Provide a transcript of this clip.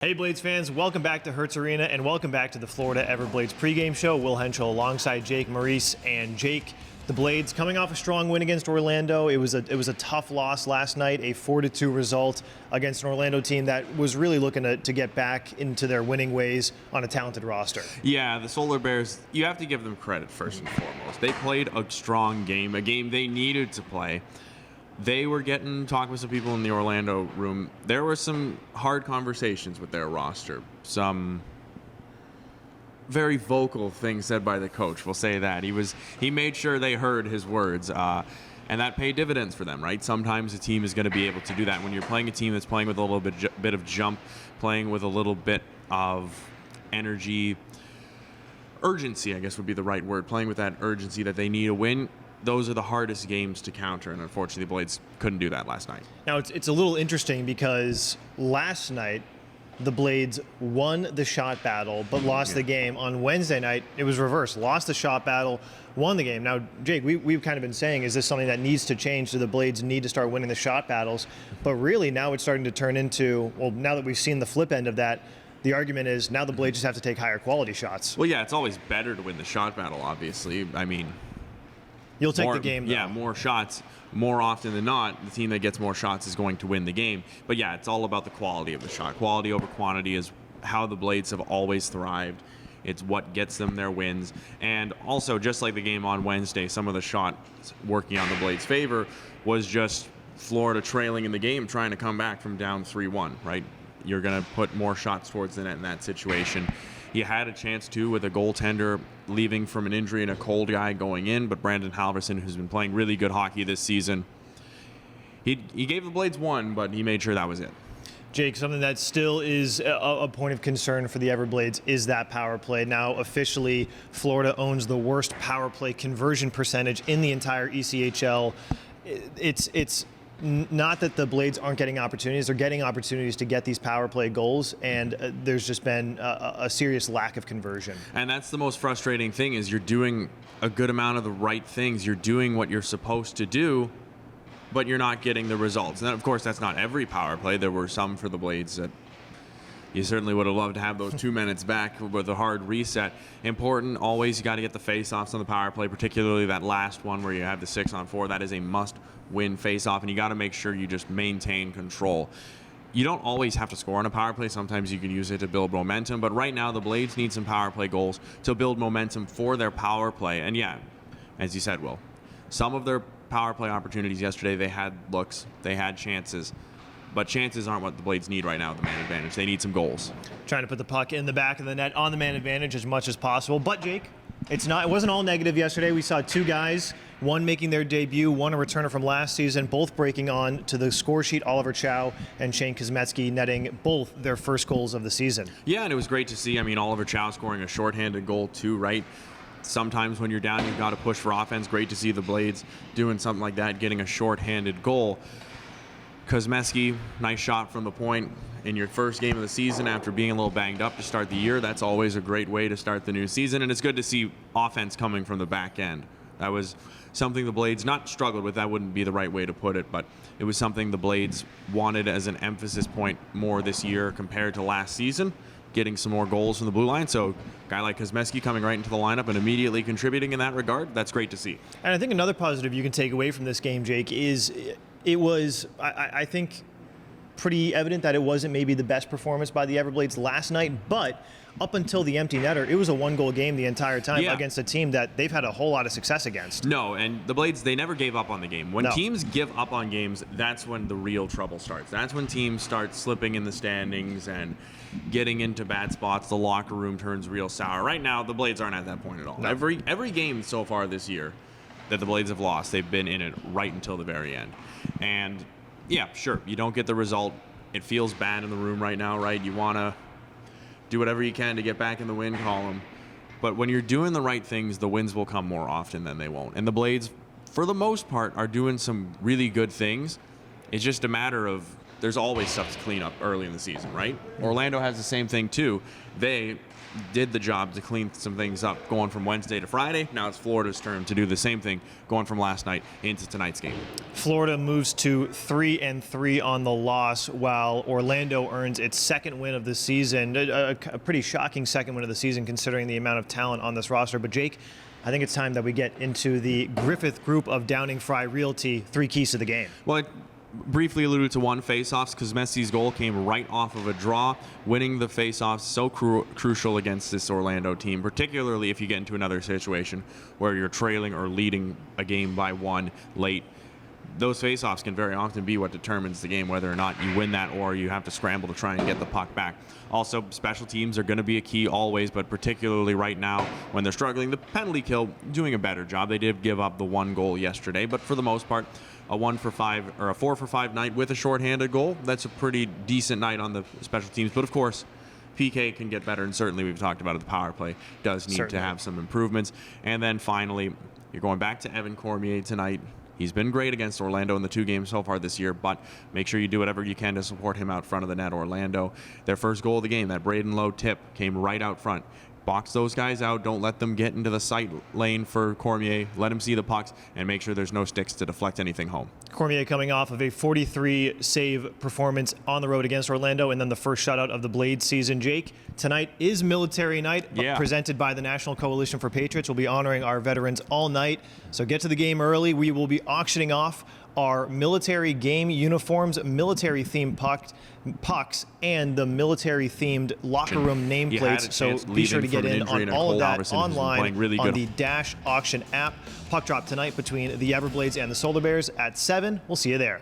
Hey Blades fans, welcome back to Hertz Arena and welcome back to the Florida Everblades pregame show. Will Henschel alongside Jake Maurice, and Jake, the Blades coming off a strong win against Orlando. It was a tough loss last night, a 4-2 result against an Orlando team that was really looking to get back into their winning ways on a talented roster. Yeah, the Solar Bears, you have to give them credit first and foremost. They played a strong game, a game they needed to play. They were talking with some people in the Orlando room. There were some hard conversations with their roster. Some very vocal things said by the coach. We'll say that. He made sure they heard his words. And that paid dividends for them, right? Sometimes a team is going to be able to do that. When you're playing a team that's playing with a little bit of jump, playing with a little bit of energy, urgency, I guess would be the right word, playing with that urgency that they need to win. Those are the hardest games to counter, and unfortunately, the Blades couldn't do that last night. Now, it's a little interesting because last night, the Blades won the shot battle, but lost the game. On Wednesday night, it was reversed. Lost the shot battle, won the game. Now, Jake, we've kind of been saying, is this something that needs to change? Do the Blades need to start winning the shot battles? But really, now it's starting to turn into, well, now that we've seen the flip end of that, the argument is now the Blades just have to take higher quality shots. Well, yeah, it's always better to win the shot battle, obviously. I mean, you'll take the game, though. Yeah, more shots. More often than not, the team that gets more shots is going to win the game. But yeah, it's all about the quality of the shot. Quality over quantity is how the Blades have always thrived. It's what gets them their wins. And also, just like the game on Wednesday, some of the shots working on the Blades' favor was just Florida trailing in the game, trying to come back from down 3-1, right? You're going to put more shots towards the net in that situation. He had a chance to with a goaltender leaving from an injury and a cold guy going in, but Brandon Halverson, who's been playing really good hockey this season, he gave the Blades one, but he made sure that was it. Jake, something that still is a point of concern for the Everblades is that power play. Now, officially, Florida owns the worst power play conversion percentage in the entire ECHL. It's not that the Blades aren't getting opportunities. They're getting opportunities to get these power play goals, and there's just been a serious lack of conversion. And that's the most frustrating thing is you're doing a good amount of the right things. You're doing what you're supposed to do, but you're not getting the results. And of course, that's not every power play. There were some for the Blades that you certainly would have loved to have those 2 minutes back with a hard reset. Important, always, you got to get the face-offs on the power play, particularly that last one where you have the 6-on-4. That is a must-win face-off, and you got to make sure you just maintain control. You don't always have to score on a power play. Sometimes you can use it to build momentum, but right now the Blades need some power play goals to build momentum for their power play. And yeah, as you said, Will, some of their power play opportunities yesterday, they had looks, they had chances. But chances aren't what the Blades need right now with the man advantage. They need some goals. Trying to put the puck in the back of the net on the man advantage as much as possible. But, Jake, it wasn't all negative yesterday. We saw two guys, one making their debut, one a returner from last season, both breaking on to the score sheet. Oliver Chow and Shane Kosmetsky netting both their first goals of the season. Yeah, and it was great to see. I mean, Oliver Chow scoring a shorthanded goal too, right? Sometimes when you're down, you've got to push for offense. Great to see the Blades doing something like that, getting a shorthanded goal. Kosmetsky, nice shot from the point in your first game of the season after being a little banged up to start the year. That's always a great way to start the new season, and it's good to see offense coming from the back end. That was something the Blades not struggled with. That wouldn't be the right way to put it, but it was something the Blades wanted as an emphasis point more this year compared to last season, getting some more goals from the blue line. So a guy like Kosmetsky coming right into the lineup and immediately contributing in that regard, that's great to see. And I think another positive you can take away from this game, Jake, is it was, I think, pretty evident that it wasn't maybe the best performance by the Everblades last night, but up until the empty netter, it was a one-goal game the entire time against a team that they've had a whole lot of success against. No, and the Blades, they never gave up on the game. When No. teams give up on games, that's when the real trouble starts. That's when teams start slipping in the standings and getting into bad spots. The locker room turns real sour. Right now, the Blades aren't at that point at all. No. Every game so far this year that the Blades have lost, they've been in it right until the very end. And yeah, sure, you don't get the result. It feels bad in the room right now, right? You want to do whatever you can to get back in the win column. But when you're doing the right things, the wins will come more often than they won't. And the Blades, for the most part, are doing some really good things. It's just a matter of there's always stuff to clean up early in the season, right? Orlando has the same thing too. They did the job to clean some things up going from Wednesday to Friday. Now it's Florida's turn to do the same thing going from last night into tonight's game. Florida moves to 3-3 on the loss, while Orlando earns its second win of the season. A pretty shocking second win of the season considering the amount of talent on this roster. But Jake, I think it's time that we get into the Griffith Group of Downing Fry Realty 3 keys to the game. Well, I briefly alluded to one face-offs because Messi's goal came right off of a draw. Winning the face-offs so crucial against this Orlando team, particularly if you get into another situation where you're trailing or leading a game by 1 late. Those face-offs can very often be what determines the game, whether or not you win that or you have to scramble to try and get the puck back. Also, special teams are going to be a key always, but particularly right now when they're struggling. The penalty kill doing a better job. They did give up the 1 goal yesterday, but for the most part, a 1 for 5 or a 4 for 5 night with a shorthanded goal. That's a pretty decent night on the special teams. But of course, PK can get better, and certainly we've talked about it. The power play does need to have some improvements. And then finally, you're going back to Evan Cormier tonight. He's been great against Orlando in the 2 games so far this year, but make sure you do whatever you can to support him out front of the net. Orlando, their first goal of the game, that Braden Lowe tip, came right out front. Box those guys out. Don't let them get into the sight lane for Cormier. Let him see the pucks and make sure there's no sticks to deflect anything home. Cormier coming off of a 43 save performance on the road against Orlando, and then the first shutout of the Blades season. Jake, tonight is Military Night, presented by the National Coalition for Patriots. We'll be honoring our veterans all night, so get to the game early. We will be auctioning off our military game uniforms, military-themed pucks, and the military-themed locker room nameplates. So be sure to get in on all of that online on the Dash Auction app. Puck drop tonight between the Everblades and the Solar Bears at 7. We'll see you there.